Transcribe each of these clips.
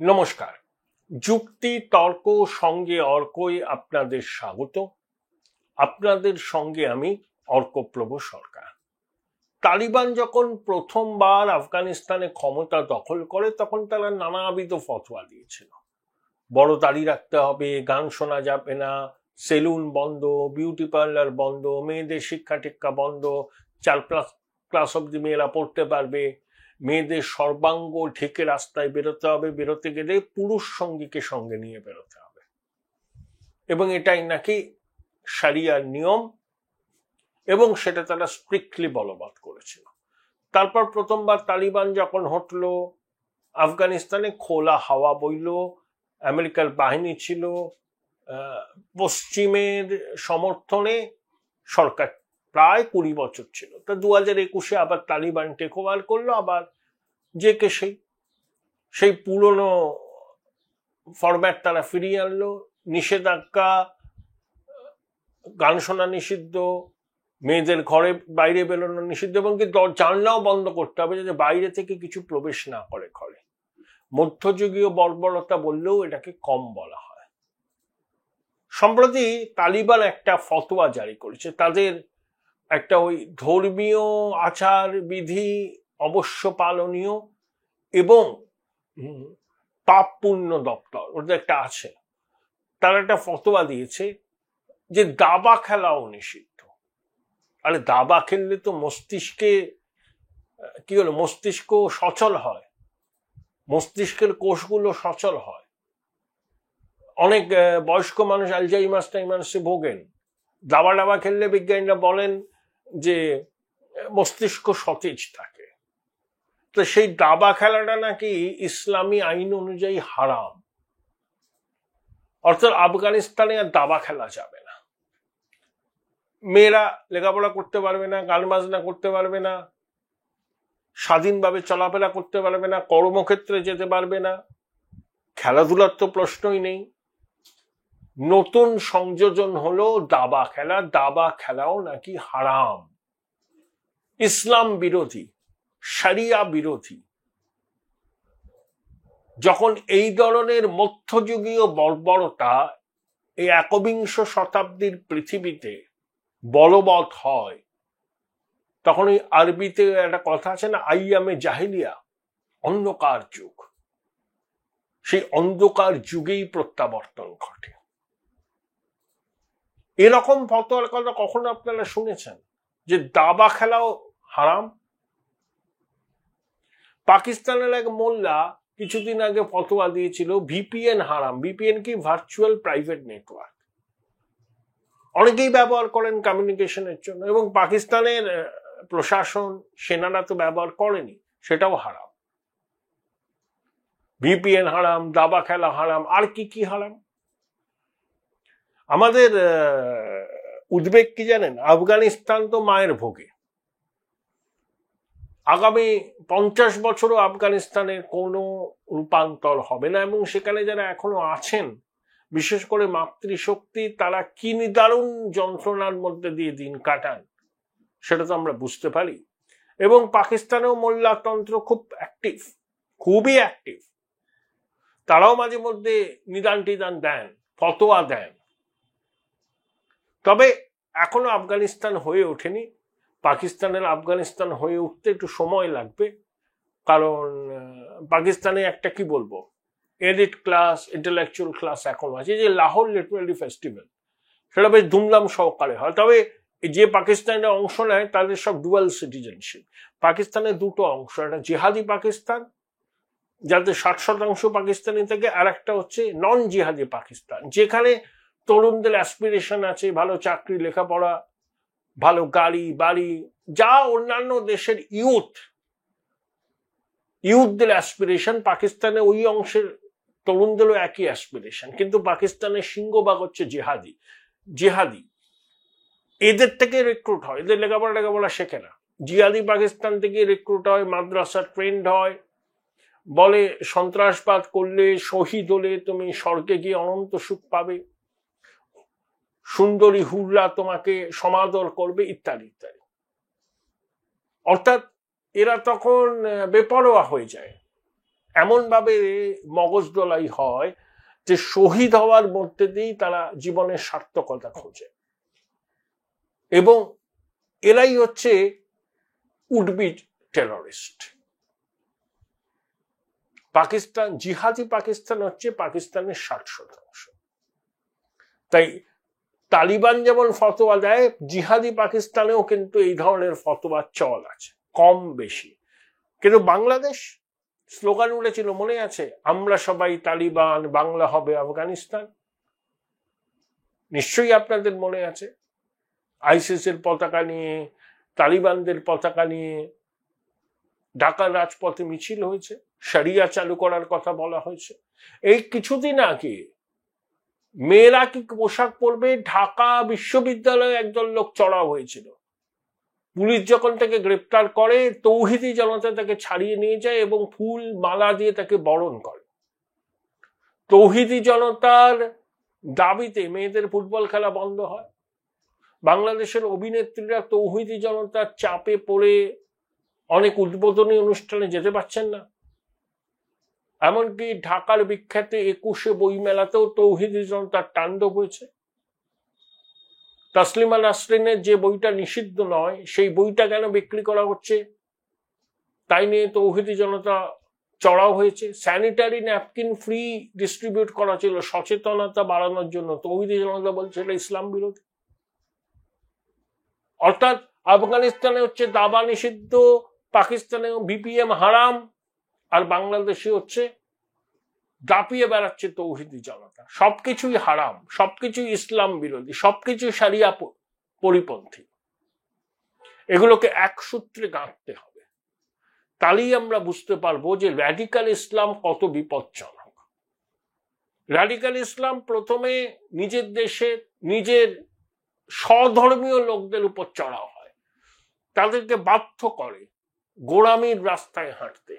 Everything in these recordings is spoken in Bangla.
নমস্কার। যুক্তি তর্ক সঙ্গে অর্কই আপনাদের স্বাগত। আপনাদের সঙ্গে আমি অর্কপ্রভ সরকার। তালিবান যখন প্রথমবার আফগানিস্তানে ক্ষমতা দখল করে তখন তারা নানাবিধ ফতোয়া দিয়েছিল। বড় দাড়ি রাখতে হবে, গান শোনা যাবে না, সেলুন বন্ধ, বিউটি পার্লার বন্ধ, মেয়েদের শিক্ষা টিক্ষা বন্ধ, 4 ক্লাস অব্দি মেয়েরা পড়তে পারবে, মেয়েদের সর্বাঙ্গ ঢেকে রাস্তায় বেরোতে হবে, বেরোতে গেলে পুরুষ সঙ্গীকে সঙ্গে নিয়ে বেরোতে হবে, এবং এটাই নাকি শরিয়ার নিয়ম, এবং সেটা তারা স্ট্রিক্টলি বলবৎ করেছিল। তারপর প্রথমবার তালিবান যখন হটলো, আফগানিস্তানে খোলা হাওয়া বইল, আমেরিকার বাহিনী ছিল, পশ্চিমের সমর্থনে সরকার প্রায় 20 বছর ছিল। তা 2021-এ আবার তালিবান টেক ওভার করলো, আবার যে কে সেই পুরনো ফরম্যাট তারা ফিরিয়ে আনলো। নিষেধাজ্ঞা, গান শোনা নিষিদ্ধ, মেয়েদের ঘরে বাইরে বেরোনো নিষিদ্ধ, এবং কি জানলাও বন্ধ করতে হবে যাতে বাইরে থেকে কিছু প্রবেশ না করে ঘরে। মধ্যযুগীয় বর্বরতা বললেও এটাকে কম বলা হয়। সম্প্রতি তালিবান একটা ফতোয়া জারি করেছে। তাদের একটা ওই ধর্মীয় আচার বিধি অবশ্য পালনীয় এবং পাপ পুণ্য দপ্তর, ওদের একটা আছে, তারা একটা ফতোয়া দিয়েছে যে দাবা খেলাও নিষিদ্ধ। আরে দাবা খেললে তো মস্তিষ্কে কি হলো, মস্তিষ্ক সচল হয়, মস্তিষ্কের কোষগুলো সচল হয়। অনেক বয়স্ক মানুষ আলজাইমার্সে ভোগেন। দাবা খেললে বিজ্ঞানীরা বলেন যে মস্তিষ্ক সতেজ থাকে। তো সেই দাবা খেলাটা নাকি ইসলামী আইন অনুযায়ী হারাম। অর্থাৎ আফগানিস্তানে আর দাবা খেলা যাবে না, মেয়েরা লেখাপড়া করতে পারবে না, গান বাজনা করতে পারবে না, স্বাধীনভাবে চলাফেরা করতে পারবে না, কর্মক্ষেত্রে যেতে পারবে না, খেলাধুলার তো প্রশ্নই নেই। নতুন সংযোজন হলো দাবা খেলা। দাবা খেলাও নাকি হারাম, ইসলাম বিরোধী, শরিয়া বিরোধী। যখন এই ধরনের মধ্যযুগীয় বর্বরতা এই 21 শতাব্দীর পৃথিবীতে বলবৎ হয়, তখন ওই আরবিতে একটা কথা আছে না, আইয়ামে জাহিলিয়া, অন্ধকার যুগ। সেই অন্ধকার যুগেই প্রত্যাবর্তন ঘটে। এরকম ফতোয়ার কথা কখনো আপনারা শুনেছেন যে দাবা খেলাও হারাম? পাকিস্তানের এক মোল্লা কিছুদিন আগে ফতোয়া দিয়েছিল ভিপিএন হারাম। ভিপিএন কি? Virtual private network. অনেকেই ব্যবহার করেন কমিউনিকেশনের জন্য, এবং পাকিস্তানের প্রশাসন, সেনারা তো ব্যবহার করেনি, সেটাও হারাম। ভিপিএন হারাম, দাবা খেলা হারাম, আর কি কি হারাম। আমাদের উদ্বেগ কি জানেন? আফগানিস্তান তো মায়ের ভোগে। আগামী 50 বছরও আফগানিস্তানের কোনো রূপান্তর হবে না, এবং সেখানে যারা এখনো আছেন, বিশেষ করে মাতৃশক্তি, তারা কি নিদারুণ যন্ত্রণার মধ্যে দিয়ে দিন কাটান সেটা তো আমরা বুঝতে পারি। এবং পাকিস্তানেও মোল্লাতন্ত্র খুব অ্যাক্টিভ, খুবই অ্যাক্টিভ। তারাও মাঝে মধ্যে নিদান টিদান দেন, ফতোয়া দেন। তবে এখনো আফগানিস্তান হয়ে ওঠেনি। পাকিস্তানের আফগানিস্তান হয়ে উঠতে একটু সময় লাগবে, কারণ পাকিস্তানে একটা কি বলবো, এলিট ক্লাস, ইন্টেলেকচুয়াল ক্লাস এখনো আছে। যে লাহোর লিটারারি ফেস্টিভ্যাল, সেটা বেশ ধুমধাম সহকারে হয়। তবে যে পাকিস্তানের অংশ নেয় তাদের সব ডুয়াল সিটিজেনশিপ। পাকিস্তানের দুটো অংশ, একটা জিহাদি পাকিস্তান যাতে 60% পাকিস্তানি থেকে, আর একটা হচ্ছে নন জিহাদি পাকিস্তান, যেখানে তরুণদের অ্যাসপিরেশন আছে, ভালো চাকরি, লেখাপড়া, ভালো গাড়ি বাড়ি, যা অন্যান্য দেশের ইউথদের অ্যাসপিরেশন, পাকিস্তানে ওই অংশের তরুণদেরও একই অ্যাসপিরেশন। কিন্তু পাকিস্তানের সিংহভাগ হচ্ছে জিহাদি। এদের থেকে রিক্রুট হয়, এদের লেখাপড়া শেখে না। জিহাদি পাকিস্তান থেকে রিক্রুট হয়, মাদ্রাসা ট্রেন্ড হয়, বলে সন্ত্রাসবাদ করলে, শহীদ হলে তুমি স্বর্গে গিয়ে অনন্ত সুখ পাবে, সুন্দরী হুররা তোমাকে সমাদর করবে, ইত্যাদি ইত্যাদি। অর্থাৎ এরা তখন বেপরোয়া হয়ে যায়। এমন ভাবে মগজ দোলাই হয় যে শহীদ হওয়ার মধ্যে দিয়েই তারা জীবনের সার্থকতা খোঁজে, এবং এরাই হচ্ছে উডবি টেররিস্ট। পাকিস্তান, জিহাদি পাকিস্তান হচ্ছে পাকিস্তানের 60%। তাই তালিবান যেমন ফতোয়া দেয়, জিহাদি পাকিস্তানেও কিন্তু এই ধরনের ফতোয়ার চল আছে, কম বেশি। কিন্তু বাংলাদেশ স্লোগান উঠেছিল, মনে আছে, আমরা সবাই তালিবান, বাংলা হবে আফগানিস্তান। নিশ্চয়ই আপনাদের মনে আছে, আইসিসের পতাকা নিয়ে, তালিবানদের পতাকা নিয়ে ঢাকার রাজপথে মিছিল হয়েছে, শরিয়া চালু করার কথা বলা হয়েছে। এই কিছুদিন আগে মেয়েরা কি পোশাক পরবে, ঢাকা বিশ্ববিদ্যালয়ে একদল লোক চড়াও হয়েছিল। পুলিশ যখন তাকে গ্রেপ্তার করে, তৌহিদি জনতা তাকে ছাড়িয়ে নিয়ে যায় এবং ফুল মালা দিয়ে তাকে বরণ করে। তৌহিদি জনতার দাবিতে মেয়েদের ফুটবল খেলা বন্ধ হয়। বাংলাদেশের অভিনেত্রীরা তৌহিদি জনতার চাপে পড়ে অনেক উদ্বোধনী অনুষ্ঠানে যেতে পারছেন না। এমনকি ঢাকার বিখ্যাত 21শে বইমেলাতেও তৌহিদি জনতার তাণ্ডব হয়েছে। তাসলিমা নাসরিনের যে বইটা নিষিদ্ধ নয়, সেই বইটা কেন বিক্রি করা হচ্ছে তাই নিয়ে তৌহিদি জনতা চড়াও হয়েছে। স্যানিটারি ন্যাপকিন ফ্রি ডিস্ট্রিবিউট করা ছিল সচেতনতা বাড়ানোর জন্য, তৌহিদি জনতা বলছে এটা ইসলাম বিরোধী। অর্থাৎ আফগানিস্তানে হচ্ছে দাবা নিষিদ্ধ, পাকিস্তানে বিপিএম হারাম, আর বাংলাদেশে হচ্ছে দাপিয়ে বেড়াচ্ছে তৌহিদি জনতা। সবকিছুই হারাম, সবকিছুই ইসলাম বিরোধী, সবকিছুই শরিয়া পরিপন্থী। এগুলোকে এক সূত্রে গাঁথতে হবে, তাহলেই আমরা বুঝতে পারবো যে র্যাডিক্যাল ইসলাম কত বিপজ্জনক। র্যাডিক্যাল ইসলাম প্রথমে নিজের দেশে নিজের স্বধর্মীয় লোকদের উপর চড়াও হয়, তাদেরকে বাধ্য করে গোলামির রাস্তায় হাঁটতে।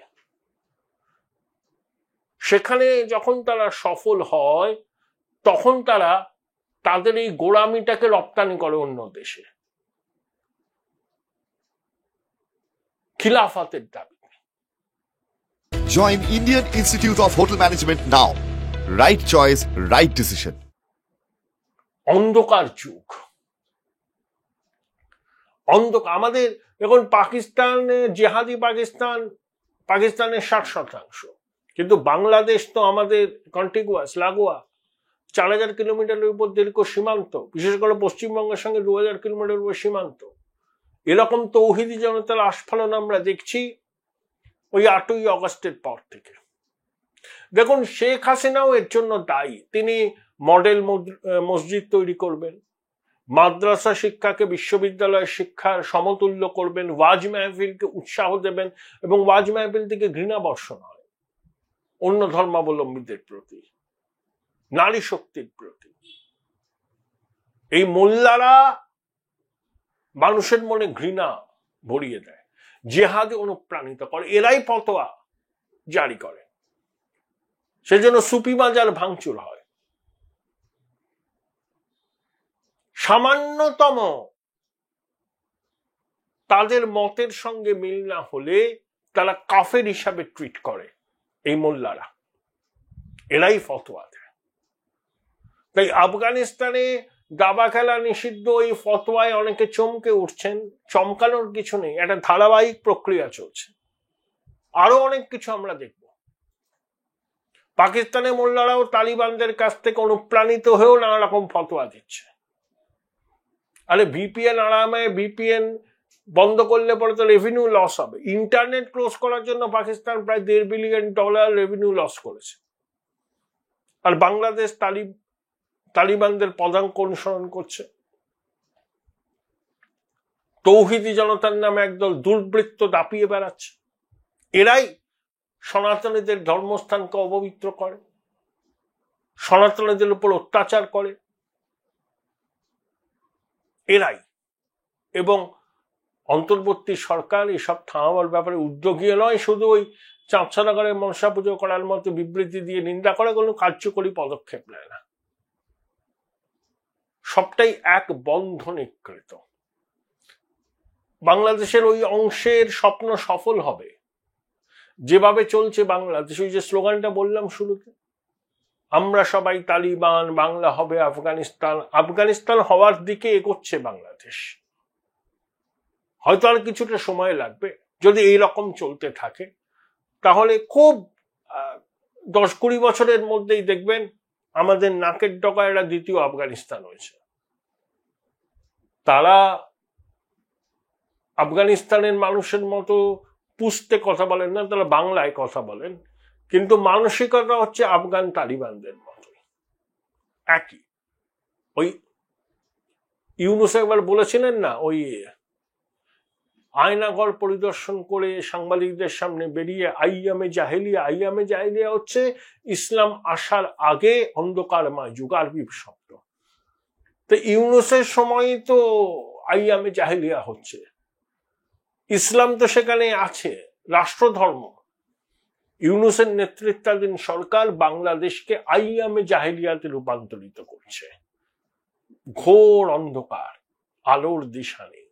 সেখানে যখন তারা সফল হয়, তখন তারা তাদের এই গোলামিটাকে রপ্তানি করে অন্য দেশে খিলাফতের দাবি। Join Indian Institute of Hotel Management now. Right choice, right decision. অন্ধকার যুগ, আমাদের এখন পাকিস্তানে জেহাদি পাকিস্তানের 60%, কিন্তু বাংলাদেশ তো আমাদের কন্টিগুয়াস, লাগোয়া, 4000 কিলোমিটারের উপর দীর্ঘ সীমান্ত, বিশেষ করে পশ্চিমবঙ্গের সঙ্গে 2000 কিলোমিটার উপর সীমান্ত। এরকম তৌহিদি জনতার আস্ফালন আমরা দেখছি ওই 8ই অগস্টের পর থেকে। দেখুন, শেখ হাসিনাও এর জন্য দায়ী। তিনি মডেল মসজিদ তৈরি করবেন, মাদ্রাসা শিক্ষাকে বিশ্ববিদ্যালয়ের শিক্ষার সমতুল্য করবেন, ওয়াজ মাহফিলকে উৎসাহ দেবেন, এবং ওয়াজ মাহফিল থেকে ঘৃণা বর্ষণ হয় অন্য ধর্মাবলম্বীদের প্রতি, নারী শক্তির প্রতি। এই মোল্লারা মানুষের মনে ঘৃণা ভরিয়ে দেয়, জেহাদে অনুপ্রাণিত করে, এরাই ফতোয়া জারি করে। সেজন্য সুফি মাজার ভাঙচুর হয়। সামান্যতম তাদের মতের সঙ্গে মিল না হলে তারা কাফের হিসাবে ট্রিট করে এই মোল্লারা, এরাই ফতোয়া দেয়। তাই আফগানিস্তানে দাবা খেলা নিষিদ্ধ, এই ফতোয়ায় অনেকে চমকে উঠছেন। চমকানোর কিছু নেই, একটা ধারাবাহিক প্রক্রিয়া চলছে, আরো অনেক কিছু আমরা দেখব। পাকিস্তানের মোল্লারাও তালিবানদের কাছ থেকে অনুপ্রাণিত হয়েও নানা রকম ফতোয়া দিচ্ছে। আরে ভিপিএন আরামে, ভিপিএন বন্ধ করলে পরে তো রেভিনিউ লস হবে। ইন্টারনেট ক্লোজ করার জন্য পাকিস্তান প্রায় $1.5 বিলিয়ন রেভিনিউ লস করেছে, আর বাংলাদেশ তালিবানদের পদাঙ্ক অনুসরণ করছে। তৌহিদি জনতার নামে একদল দুর্বৃত্ত দাপিয়ে বেড়াচ্ছে। এরাই সনাতনীদের ধর্মস্থানকে অপবিত্র করে, সনাতনীদের উপর অত্যাচার করে এরাই। এবং অন্তর্বর্তী সরকার এসব থামাবার ব্যাপারে উদ্যোগী নয়, শুধু ওই চাঁদসানগরে মনসা পুজো করার মতো বিবৃতি দিয়ে নিন্দা করে কোনো কার্যকরী পদক্ষেপ নেয় না। সবটাই এক বন্ধনীকৃত। বাংলাদেশের ওই অংশের স্বপ্ন সফল হবে যেভাবে চলছে বাংলাদেশ, ওই যে স্লোগানটা বললাম শুরুতে, আমরা সবাই তালিবান, বাংলা হবে আফগানিস্তান, আফগানিস্তান হওয়ার দিকে এগোচ্ছে বাংলাদেশ। হয়তো আর কিছুটা সময় লাগবে। যদি এই রকম চলতে থাকে তাহলে খুব 10-20 বছরের মধ্যেই দেখবেন আমাদের নাকের ডগায় এরা দ্বিতীয় আফগানিস্তান হয়েছে। তারা আফগানিস্তানের মানুষের মতো পুষতে কথা বলেন না, তারা বাংলায় কথা বলেন, কিন্তু মানসিকতা হচ্ছে আফগান তালিবানদের মতোই একই। ওই ইউনুস একবার বলেছিলেন না, ওই আয়নাঘর পরিদর্শন করে সাংবাদিকদের সামনে বেরিয়ে আইয়ামে জাহেলিয়া হচ্ছে ইসলাম আসার আগে অন্ধকারময় যুগ, আরবি শব্দ। তো ইউনুসের সময় তো আইয়ামে জাহেলিয়া হচ্ছে, ইসলাম তো সেখানে আছে, রাষ্ট্রধর্ম। ইউনুসের নেতৃত্বাধীন সরকার বাংলাদেশকে আইয়ামে জাহেলিয়াতে রূপান্তরিত করছে। ঘোর অন্ধকার, আলোর দিশা নেই।